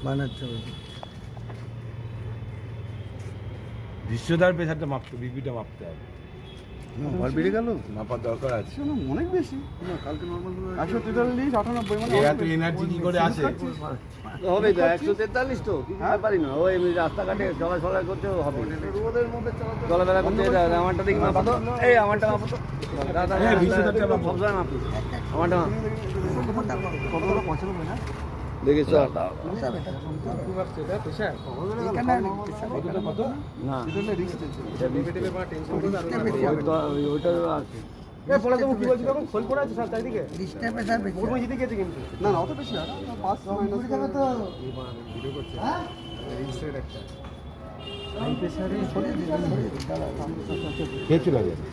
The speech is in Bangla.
বানাচ্ছে বিশ্বদার প্রেশারটা মাপতে, বিপিটা মাপতে হবে। ঘর বেড়ে গেল, মাপার দরকার আছে। অনেক বেশি। কালকে নর্মাল 143, 98 মানে এত এনার্জি কি করে আসে? হবে তো 143 তো কিছু ব্যাপারই না। ওই এমনি রাস্তাঘাটে চলাচলা করতে হবে, রোদের মধ্যে চলাফেরা করতে। আমারটা দেখি মাপা তো, এই আমারটা মাপা তো দাদা, হ্যাঁ, বিশ্বদারটা মাপো। সবসময় মাপি আমারটা মাপ কতগুলো 95 না দেখি চল কতটা কত? না এটা রিস্ক ওইটা আছে। না না অত বেশি না 5 মাইনাস যাবে তো হাই প্রেসারে সরিয়ে দিন কে চলে যাবে?